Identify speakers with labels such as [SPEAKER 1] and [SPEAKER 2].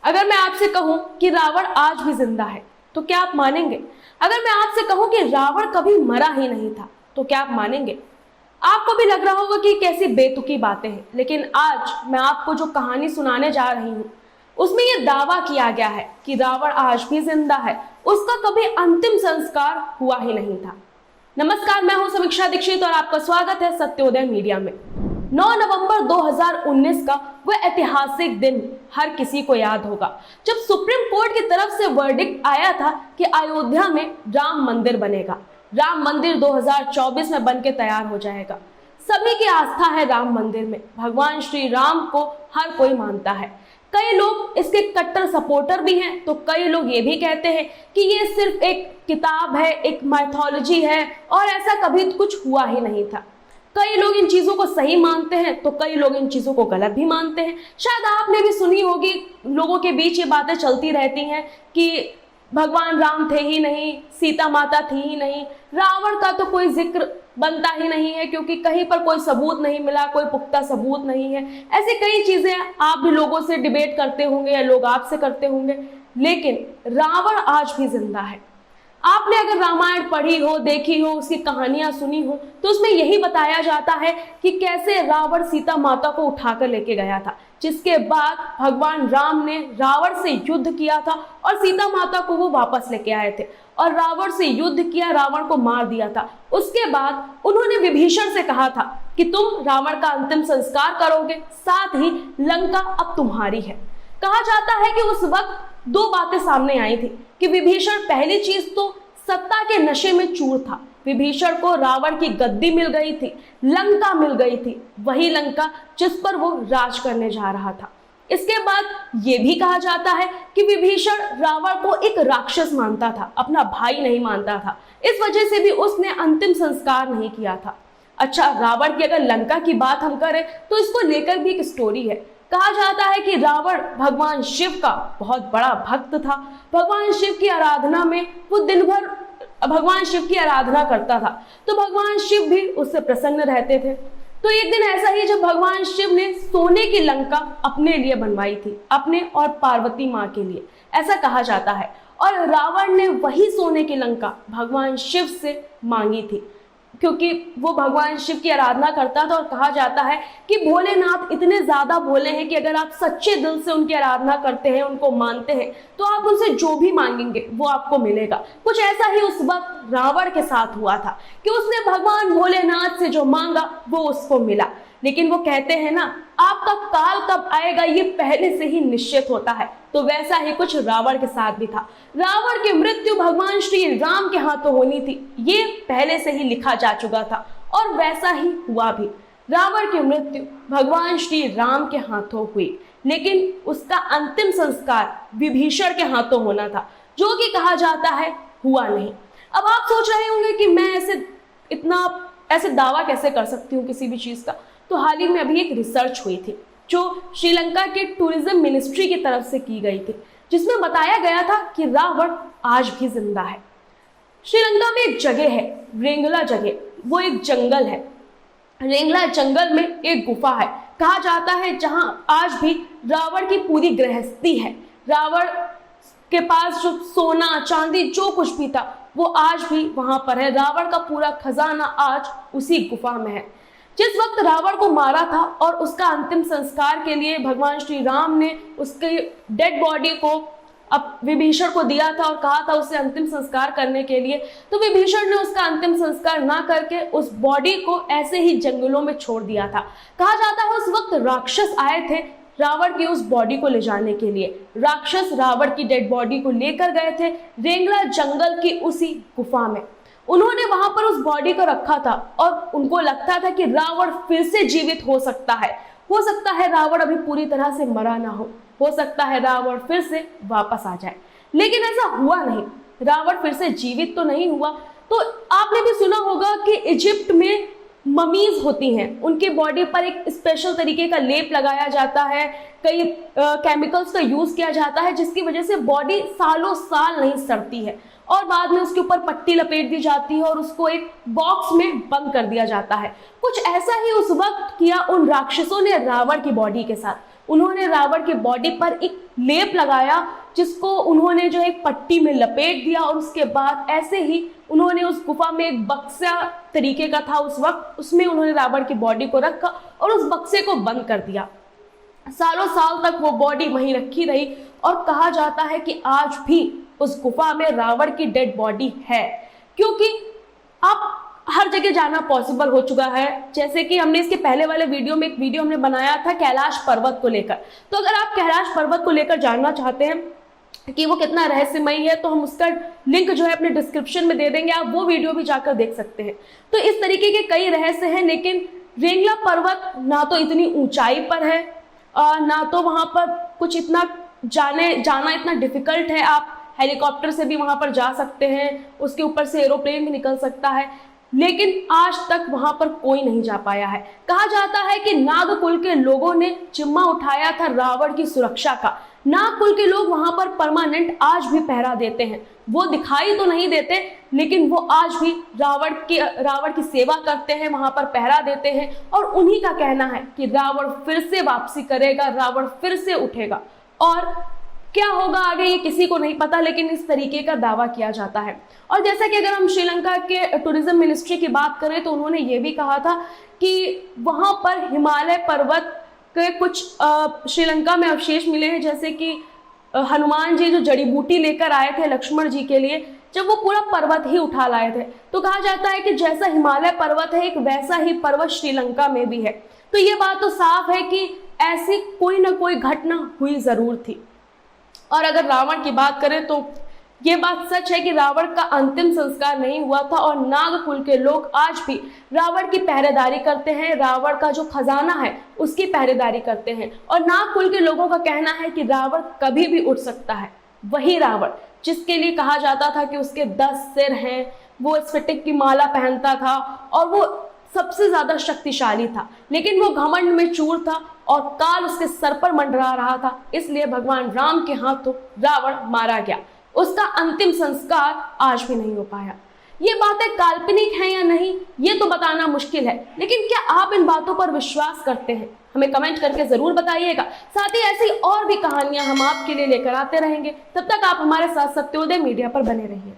[SPEAKER 1] अगर मैं आपसे कहूं कि रावण आज भी जिंदा है तो क्या आप मानेंगे? अगर मैं आपसे कहूं कि रावण कभी मरा ही नहीं था तो क्या आप मानेंगे? आपको भी लग रहा होगा कि कैसी बेतुकी बातें हैं, लेकिन आज मैं आपको जो कहानी सुनाने जा रही हूं उसमें यह दावा किया गया है कि रावण आज भी जिंदा है, उसका कभी अंतिम संस्कार हुआ ही नहीं था। नमस्कार, मैं हूं समीक्षा दीक्षित और आपका स्वागत है सत्योदय मीडिया में। 9 नवंबर 2019 का वह ऐतिहासिक दिन हर किसी को याद होगा जब सुप्रीम कोर्ट की तरफ से वर्डिक्ट आया था कि अयोध्या में राम मंदिर बनेगा। राम मंदिर 2024 में बनके तैयार हो जाएगा। सभी की आस्था है राम मंदिर में। भगवान श्री राम को हर कोई मानता है। कई लोग इसके कट्टर सपोर्टर भी हैं, तो कई लोग ये भी कहते हैं कि ये सिर्फ एक किताब है, एक माइथोलॉजी है और ऐसा कभी कुछ हुआ ही नहीं था। कई लोग इन चीजों को सही मानते हैं तो कई लोग इन चीजों को गलत भी मानते हैं। शायद आपने भी सुनी होगी, लोगों के बीच ये बातें चलती रहती हैं कि भगवान राम थे ही नहीं, सीता माता थी ही नहीं, रावण का तो कोई जिक्र बनता ही नहीं है क्योंकि कहीं पर कोई सबूत नहीं मिला, कोई पुख्ता सबूत नहीं है। ऐसी कई चीजें आप भी लोगों से डिबेट करते होंगे या लोग आपसे करते होंगे, लेकिन रावण आज भी जिंदा है। आपने अगर रामायण पढ़ी हो, देखी हो, उसकी कहानियां सुनी हो तो उसमें यही बताया जाता है कि कैसे रावण सीता माता को उठाकर लेके गया था, जिसके बाद भगवान राम ने रावण से युद्ध किया था और सीता माता को वो वापस लेके आए थे और रावण से युद्ध किया, रावण को मार दिया था। उसके बाद उन्होंने विभीषण से कहा था कि तुम रावण का अंतिम संस्कार करोगे, साथ ही लंका अब तुम्हारी है। कहा जाता है कि उस वक्त दो बातें सामने आई थी कि विभीषण, पहली चीज तो सत्ता के नशे में चूर था। विभीषण को रावण की गद्दी मिल गई थी, लंका मिल गई थी, वही लंका जिस पर वो राज करने जा रहा था। इसके बाद ये भी कहा जाता है कि विभीषण रावण को एक राक्षस मानता था, अपना भाई नहीं मानता था। इस वजह से भी उसने अंतिम संस्कार नहीं किया था। अच्छा, रावण की अगर लंका की बात हम करें तो इसको लेकर भी एक स्टोरी है। कहा जाता है कि रावण भगवान शिव का बहुत बड़ा भक्त था। भगवान शिव की आराधना में वो दिन भर भगवान शिव की आराधना करता था, तो भगवान शिव भी उससे प्रसन्न रहते थे। तो एक दिन ऐसा ही जब भगवान शिव ने सोने की लंका अपने लिए बनवाई थी, अपने और पार्वती माँ के लिए, ऐसा कहा जाता है, और रावण ने वही सोने की लंका भगवान शिव से मांगी थी क्योंकि वो भगवान शिव की आराधना करता था। और कहा जाता है कि भोलेनाथ इतने ज्यादा भोले हैं कि अगर आप सच्चे दिल से उनकी आराधना करते हैं, उनको मानते हैं, तो आप उनसे जो भी मांगेंगे वो आपको मिलेगा। कुछ ऐसा ही उस वक्त रावण के साथ हुआ था कि उसने भगवान भोलेनाथ से जो मांगा वो उसको मिला। लेकिन वो कहते हैं ना, आपका काल कब आएगा ये पहले से ही निश्चित होता है, तो वैसा ही कुछ रावण के साथ भी था। रावण की मृत्यु भगवान श्री राम के हाथों होनी थी, ये पहले से ही लिखा जा चुका था और वैसा ही हुआ भी। रावण की मृत्यु भगवान श्री राम के हाथों हुई, लेकिन उसका अंतिम संस्कार विभीषण के हाथों होना था, जो कि कहा जाता है हुआ नहीं। अब आप सोच रहे होंगे कि मैं ऐसे दावा कैसे कर सकती हूँ किसी भी चीज का। तो हाल ही में अभी एक रिसर्च हुई थी जो श्रीलंका के टूरिज्म मिनिस्ट्री की तरफ से की गई थी, जिसमें बताया गया था कि रावण आज भी जिंदा है। श्रीलंका में एक जगह है, रेंगला जगह, वो एक जंगल है। रेंगला जंगल में एक गुफा है, कहा जाता है, जहां आज भी रावण की पूरी गृहस्थी है। रावण के पास जो सोना चांदी जो कुछ भी था वो आज भी वहां पर है। रावण का पूरा खजाना आज उसी गुफा में है। जिस वक्त रावण को मारा था और उसका अंतिम संस्कार के लिए भगवान श्री राम ने उसके डेड बॉडी को अब विभीषण को दिया था और कहा था उसे अंतिम संस्कार करने के लिए, तो विभीषण ने उसका अंतिम संस्कार ना करके उस बॉडी को ऐसे ही जंगलों में छोड़ दिया था। कहा जाता है उस वक्त राक्षस आए थे रावण की उस बॉडी को ले जाने के लिए। राक्षस रावण की डेड बॉडी को लेकर गए थे रेंगला जंगल की उसी गुफा में। उन्होंने वहां पर उस बॉडी को रखा था और उनको लगता था कि रावण फिर से जीवित हो सकता है। हो सकता है रावण अभी पूरी तरह से मरा ना हो सकता है रावण फिर से वापस आ जाए, लेकिन ऐसा हुआ नहीं। रावण फिर से जीवित तो नहीं हुआ। तो आपने भी सुना होगा कि इजिप्ट में ममीज होती हैं, उनके बॉडी पर एक स्पेशल तरीके का लेप लगाया जाता है, कई केमिकल्स का यूज किया जाता है, जिसकी वजह से बॉडी सालों साल नहीं सड़ती है और बाद में उसके ऊपर पट्टी लपेट दी जाती है और उसको एक बॉक्स में बंद कर दिया जाता है। कुछ ऐसा ही उस वक्त किया उन राक्षसों ने रावण की बॉडी के साथ। उन्होंने रावण की बॉडी पर एक लेप लगाया, जिसको उन्होंने जो एक पट्टी में लपेट दिया, और उसके बाद ऐसे ही उन्होंने उस गुफा में एक बक्सा तरीके का था उस वक्त, उसमें उन्होंने रावण की बॉडी को रखा और उस बक्से को बंद कर दिया। सालों साल तक वो बॉडी वहीं रखी रही और कहा जाता है कि आज भी उस गुफा में रावण की डेड बॉडी है, क्योंकि अब हर जगह जाना पॉसिबल हो चुका है। जैसे कि हमने इसके पहले वाले वीडियो में एक वीडियो हमने बनाया था कैलाश पर्वत को लेकर, तो अगर आप कैलाश पर्वत को लेकर जानना चाहते हैं कि वो कितना रहस्यमय है, तो हम उसका लिंक जो है अपने डिस्क्रिप्शन में दे देंगे, आप वो वीडियो भी जाकर देख सकते हैं। तो इस तरीके के कई रहस्य हैं, लेकिन रेंगला पर्वत ना तो इतनी ऊंचाई पर है, ना तो वहां पर कुछ इतना जाना इतना डिफिकल्ट है। आप हेलीकॉप्टर से भी वहां पर जा सकते हैं, उसके ऊपर से एरोप्लेन भी निकल सकता है, लेकिन आज तक वहां पर कोई नहीं जा पाया है। कहा जाता है कि नागकुल के लोगों ने जिम्मा उठाया था रावण की सुरक्षा का। नागकुल के लोग वहां पर परमानेंट आज भी पहरा देते हैं। वो दिखाई तो नहीं देते, लेकिन वो आज भी रावण की सेवा करते हैं, वहां पर पहरा देते हैं, और उन्हीं का कहना है कि रावण फिर से वापसी करेगा, रावण फिर से उठेगा। और क्या होगा आगे ये किसी को नहीं पता, लेकिन इस तरीके का दावा किया जाता है। और जैसा कि अगर हम श्रीलंका के टूरिज्म मिनिस्ट्री की बात करें, तो उन्होंने ये भी कहा था कि वहां पर हिमालय पर्वत के कुछ श्रीलंका में अवशेष मिले हैं, जैसे कि हनुमान जी जो जड़ी बूटी लेकर आए थे लक्ष्मण जी के लिए, जब वो पूरा पर्वत ही उठा लाए थे। तो कहा जाता है कि जैसा हिमालय पर्वत है, एक वैसा ही पर्वत श्रीलंका में भी है। तो ये बात तो साफ है कि ऐसी कोई ना कोई घटना हुई जरूर थी। और अगर रावण की बात करें तो ये बात सच है कि रावण का अंतिम संस्कार नहीं हुआ था, और नागकुल के लोग आज भी रावण की पहरेदारी करते हैं, रावण का जो खजाना है उसकी पहरेदारी करते हैं। और नागकुल के लोगों का कहना है कि रावण कभी भी उठ सकता है, वही रावण जिसके लिए कहा जाता था कि उसके 10 सिर हैं, वो स्फटिक की माला पहनता था और वो सबसे ज्यादा शक्तिशाली था, लेकिन वो घमंड में चूर था और काल उसके सर पर मंडरा रहा था, इसलिए भगवान राम के हाथों रावण मारा गया। उसका अंतिम संस्कार आज भी नहीं हो पाया। ये बातें काल्पनिक हैं या नहीं, ये तो बताना मुश्किल है, लेकिन क्या आप इन बातों पर विश्वास करते हैं? हमें कमेंट करके जरूर बताइएगा। साथ ही ऐसी और भी कहानियां हम आपके लिए लेकर आते रहेंगे। तब तक आप हमारे साथ सत्योदय मीडिया पर बने रहिए।